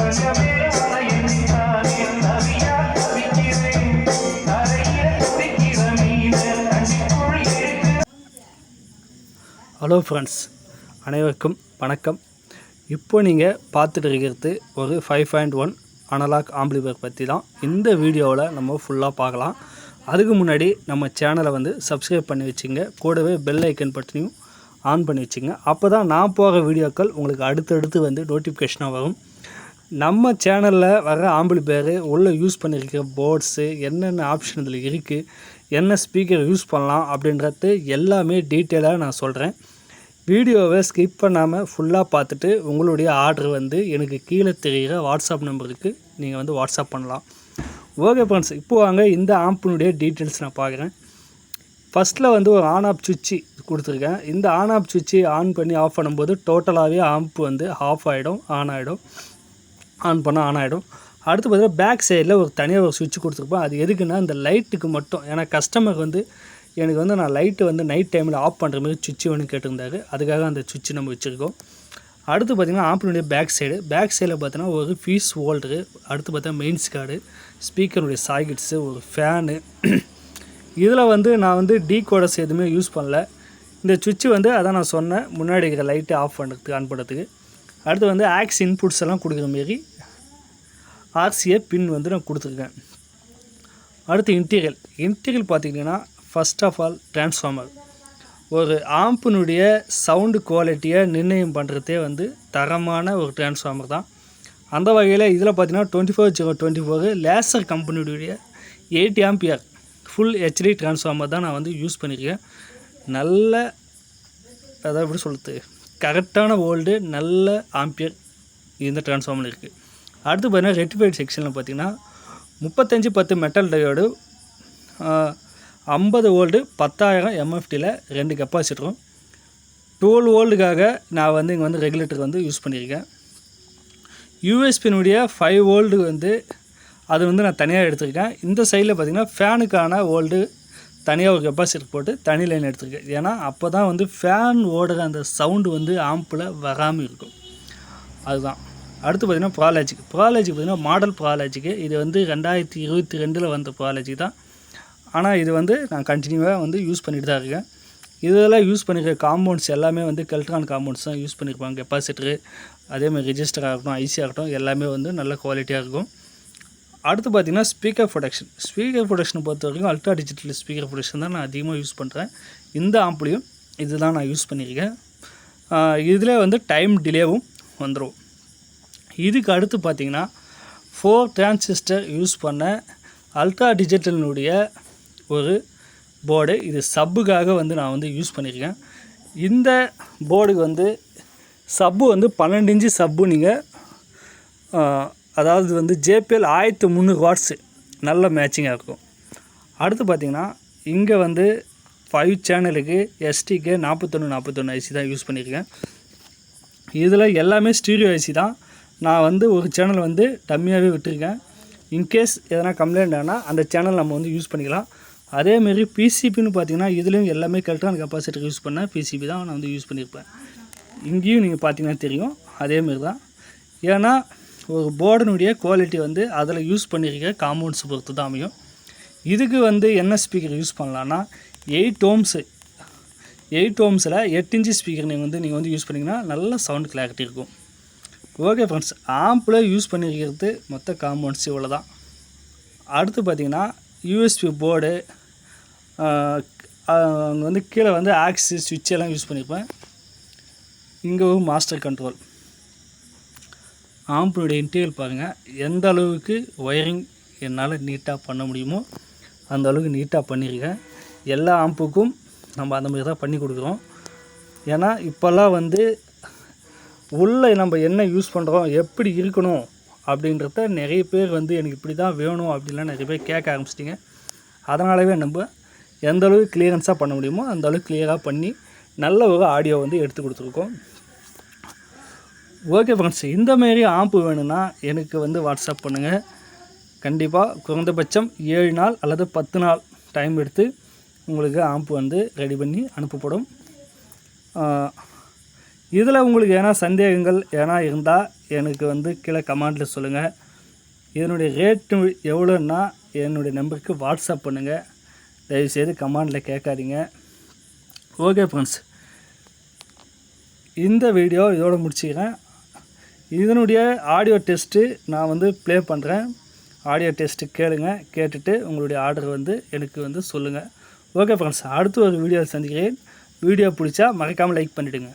Hello friends, அனைவருக்கும் வணக்கம். இப்போ நீங்கள் பார்த்துட்டு இருக்கிறது ஒரு 5.1 அனலாக் ஆம்பிளிஃபையர் பற்றி தான் இந்த வீடியோவில் நம்ம ஃபுல்லாக பார்க்கலாம். அதுக்கு முன்னாடி நம்ம சேனலை வந்து சப்ஸ்கிரைப் பண்ணி வச்சுங்க, கூடவே பெல் ஐக்கன் பட்டனையும் ஆன் பண்ணி வச்சுங்க. அப்போ தான் நான் போகிற வீடியோக்கள் உங்களுக்கு அடுத்தடுத்து வந்து நோட்டிஃபிகேஷனாக வரும். நம்ம சேனலில் வர ஆம்பிளிஃபையர் உள்ளே யூஸ் பண்ணியிருக்கிற போர்ட்ஸு, என்னென்ன ஆப்ஷன் இதில் இருக்குது, என்ன ஸ்பீக்கர் யூஸ் பண்ணலாம் அப்படின்றது எல்லாமே டீட்டெயிலாக நான் சொல்கிறேன். வீடியோவை ஸ்கிப் பண்ணாமல் ஃபுல்லாக பார்த்துட்டு உங்களுடைய ஆர்டர் வந்து எனக்கு கீழே தெரிகிற வாட்ஸ்அப் நம்பருக்கு நீங்கள் வந்து வாட்ஸ்அப் பண்ணலாம். ஓகே ஃப்ரெண்ட்ஸ், இப்போது வாங்க இந்த ஆம்பினுடைய டீட்டெயில்ஸ் நான் பார்க்குறேன். ஃபஸ்ட்டில் வந்து ஒரு ஆன் ஆஃப் சுவிட்சு கொடுத்துருக்கேன். இந்த ஆன் ஆஃப் சுவிட்சு ஆன் பண்ணி ஆஃப் பண்ணும்போது டோட்டலாகவே ஆம்ப் வந்து ஆஃப் ஆகிடும், ஆன் ஆகிடும், ஆன் பண்ணால் ஆன் ஆகிடும். அடுத்து பார்த்தீங்கன்னா பேக் சைடில் ஒரு தனியாக ஒரு சுவிட்ச் கொடுத்துருப்பேன். அது எதுக்குன்னா இந்த லைட்டுக்கு மட்டும். ஏன்னா கஸ்டமர் வந்து எனக்கு வந்து நான் லைட்டு வந்து நைட் டைமில் ஆஃப் பண்ணுற மாதிரி சுவிட்ச் வேணும் கேட்டிருந்தாரு. அதுக்காக அந்த சுவிட்ச் நம்ம வச்சுருக்கோம். அடுத்து பார்த்திங்கன்னா ஆம்பினுடைய பேக் சைடில் பார்த்தீங்கன்னா ஒரு ஃபீஸ் ஹோல்டரு, அடுத்து பார்த்தா மெயின்ஸ் கார்டு, ஸ்பீக்கருடைய சாக்கெட்ஸு, ஒரு ஃபேனு. இதில் வந்து நான் வந்து டீகோடர்ஸ் எதுவுமே யூஸ் பண்ணல. இந்த சுவிட்சு வந்து அதான் நான் சொன்னேன், முன்னாடி இருக்கிற லைட்டை ஆஃப் பண்ணுறதுக்கு, ஆன் பண்ணுறதுக்கு. அடுத்து வந்து ஆக்ஸ் இன்புட்ஸ் எல்லாம் கொடுக்குற மாரி ஆர்சிஏ பின் வந்து நான் கொடுத்துருக்கேன். அடுத்து இன்டீரியல் பார்த்திங்கன்னா ஃபஸ்ட் ஆஃப் ஆல் டிரான்ஸ்ஃபார்மர். ஒரு ஆம்பினுடைய சவுண்டு குவாலிட்டியை நிர்ணயம் பண்ணுறதே வந்து தரமான ஒரு டிரான்ஸ்ஃபார்மர் தான். அந்த வகையில் இதில் பார்த்திங்கன்னா 24024 லேசர் கம்பெனியுடைய 8 ஆம்பியர் ஃபுல் ஹெச்டி டிரான்ஸ்ஃபார்மர் தான் நான் வந்து யூஸ் பண்ணியிருக்கேன். நல்ல அதாவது எப்படி சொல்கிறது, கரெக்டான வோல்டு, நல்ல ஆம்பியர் இந்த டிரான்ஸ்ஃபார்மர் இருக்குது. அடுத்து பார்த்தீங்கன்னா ரெக்டிஃபைட் செக்ஷனில் பார்த்திங்கன்னா 3510 மெட்டல் டயோடு, 50 வோல்டு 10,000 எம்எஃப்டியில் 2 கெப்பாசிட்டரும், 12 வோல்டுக்காக நான் வந்து இங்கே வந்து ரெகுலேட்டர் வந்து யூஸ் பண்ணியிருக்கேன். யூஎஸ்பினுடைய 5 வோல்டு வந்து அது வந்து நான் தனியாக எடுத்திருக்கேன். இந்த சைடில் பார்த்திங்கன்னா ஃபேனுக்கான வோல்டு தனியாக ஒரு கெப்பாசிட்டர் போட்டு தனி லைன் எடுத்திருக்கேன். ஏன்னா அப்போ தான் வந்து ஃபேன் ஓடுற அந்த சவுண்டு வந்து ஆம்பில் வராமல் இருக்கும். அதுதான். அடுத்து பார்த்திங்கன்னா ப்ராலாஜிக் பார்த்திங்கன்னா மாடல் ப்ராலாஜிக்கு. இது வந்து 2022 வந்த ப்ராலாஜிக் தான். ஆனால் இது வந்து நான் கண்டினியூவாக வந்து யூஸ் பண்ணிட்டு தான் இருக்கேன். இதெல்லாம் யூஸ் பண்ணிக்கிற காம்பவுண்ட்ஸ் எல்லாமே வந்து கெல்ட்ரான் காம்பவுண்ட்ஸ் தான் யூஸ் பண்ணியிருப்பாங்க. கெப்பாசிட்டரு, அதேமாதிரி ரெஜிஸ்டர் ஆகட்டும், ஐசி ஆகட்டும், எல்லாமே வந்து நல்ல குவாலிட்டியாக இருக்கும். அடுத்து பார்த்திங்கன்னா ஸ்பீக்கர் ப்ரொடக்ஷன் பொறுத்த வரைக்கும் அல்ட்ரா டிஜிட்டல் ஸ்பீக்கர் ப்ரொடக்ஷன் தான் நான் அதிகமாக யூஸ் பண்ணுறேன். இந்த ஆம்பிளையும் இது தான் நான் யூஸ் பண்ணியிருக்கேன். இதில் வந்து டைம் டிலேவும் வந்துடும். இதுக்கு அடுத்து பார்த்திங்கன்னா 4 டிரான்சிஸ்டர் யூஸ் பண்ண அல்ட்ரா டிஜிட்டலினுடைய ஒரு போர்டு. இது சப்புக்காக வந்து நான் வந்து யூஸ் பண்ணியிருக்கேன். இந்த போர்டுக்கு வந்து சப்பு வந்து 12 இன்ச்சு சப்பு. நீங்கள் அதாவது வந்து JPL 1300 வாட்ஸு நல்ல மேட்சிங்காக இருக்கும். அடுத்து பார்த்திங்கன்னா இங்கே வந்து 5 சேனலுக்கு STK 4141 ஐசி தான் யூஸ் பண்ணியிருக்கேன். இதில் எல்லாமே ஸ்டீரியோ ஐசி தான். நான் வந்து ஒரு சேனல் வந்து டம்மியாகவே விட்டுருக்கேன். இன்கேஸ் எதனா கம்ப்ளைண்ட் ஆனால் அந்த சேனல் நம்ம வந்து யூஸ் பண்ணிக்கலாம். அதேமாரி பிசிபின்னு பார்த்திங்கன்னா இதுலேயும் எல்லாமே கரெக்டான கெப்பாசிட்டர் யூஸ் பண்ண பிசிபி தான் நான் வந்து யூஸ் பண்ணியிருப்பேன். இங்கேயும் நீங்கள் பார்த்திங்கன்னா தெரியும், அதேமாரி தான். ஏன்னா ஒரு போர்டினுடைய குவாலிட்டி வந்து அதில் யூஸ் பண்ணியிருக்க காம்பவுண்ட்ஸ் பொறுத்து தான் அமையும். இதுக்கு வந்து என்ன ஸ்பீக்கர் யூஸ் பண்ணலான்னா 8 ஓம்ஸில் 8 இன்ச்சு ஸ்பீக்கர் நீங்கள் வந்து யூஸ் பண்ணிங்கன்னா நல்ல சவுண்ட் கிளாரிட்டி இருக்கும். ஓகே ஃப்ரெண்ட்ஸ், ஆம்பில் யூஸ் பண்ணியிருக்கிறது மொத்த காம்பவுண்ட்ஸ் இவ்வளோ தான். அடுத்து பார்த்திங்கன்னா யூஎஸ்பி போர்டு, அங்கே வந்து கீழே வந்து ஆக்ஸு சுவிட்ச் எல்லாம் யூஸ் பண்ணியிருப்பேன். இங்கே ஒரு மாஸ்டர் கண்ட்ரோல். ஆம்பினுடைய இன்டீரியல் பாருங்கள், எந்த அளவுக்கு ஒயரிங் என்னால் நீட்டாக பண்ண முடியுமோ அந்த அளவுக்கு நீட்டாக பண்ணியிருக்கேன். எல்லா ஆம்புக்கும் நம்ம அந்த மாதிரி தான் பண்ணி கொடுக்குறோம். ஏன்னா இப்போல்லாம் வந்து உள்ளே நம்ம என்ன யூஸ் பண்ணுறோம், எப்படி இருக்கணும் அப்படின்றத நிறைய பேர் வந்து எனக்கு இப்படி தான் வேணும் அப்படின்லாம் நிறைய பேர் கேட்க ஆரம்பிச்சிட்டிங்க. அதனாலவே நம்ம எந்த அளவுக்கு கிளியரன்ஸாக பண்ண முடியுமோ அந்த அளவுக்கு கிளியராக பண்ணி நல்ல ஒரு ஆடியோ வந்து எடுத்து கொடுத்துருக்கோம். ஓகே ஃப்ரெண்ட்ஸ், இந்தமாரி ஆம்பு வேணும்னா எனக்கு வந்து வாட்ஸ்அப் பண்ணுங்கள். கண்டிப்பாக குறைந்தபட்சம் 7 நாள் அல்லது 10 நாள் டைம் எடுத்து உங்களுக்கு ஆம்பு வந்து ரெடி பண்ணி அனுப்பப்படும். இதில் உங்களுக்கு ஏன்னா சந்தேகங்கள் ஏன்னா இருந்தால் எனக்கு வந்து கீழே கமெண்ட்டில் சொல்லுங்கள். இதனுடைய ரேட்டு எவ்வளோன்னா என்னுடைய நம்பருக்கு வாட்ஸ்அப் பண்ணுங்கள். தயவுசெய்து கமெண்டில் கேட்காதீங்க. ஓகே ஃப்ரெண்ட்ஸ், இந்த வீடியோ இதோடு முடிச்சுக்கிறேன். இதனுடைய ஆடியோ டெஸ்ட்டு நான் வந்து ப்ளே பண்ணுறேன். ஆடியோ டெஸ்ட்டு கேளுங்க. கேட்டுட்டு உங்களுடைய ஆர்டர் வந்து எனக்கு வந்து சொல்லுங்கள். ஓகே ஃப்ரெண்ட்ஸ், அடுத்து ஒரு வீடியோ சந்திக்கிறேன். வீடியோ பிடிச்சா மறக்காமல் லைக் பண்ணிவிடுங்க.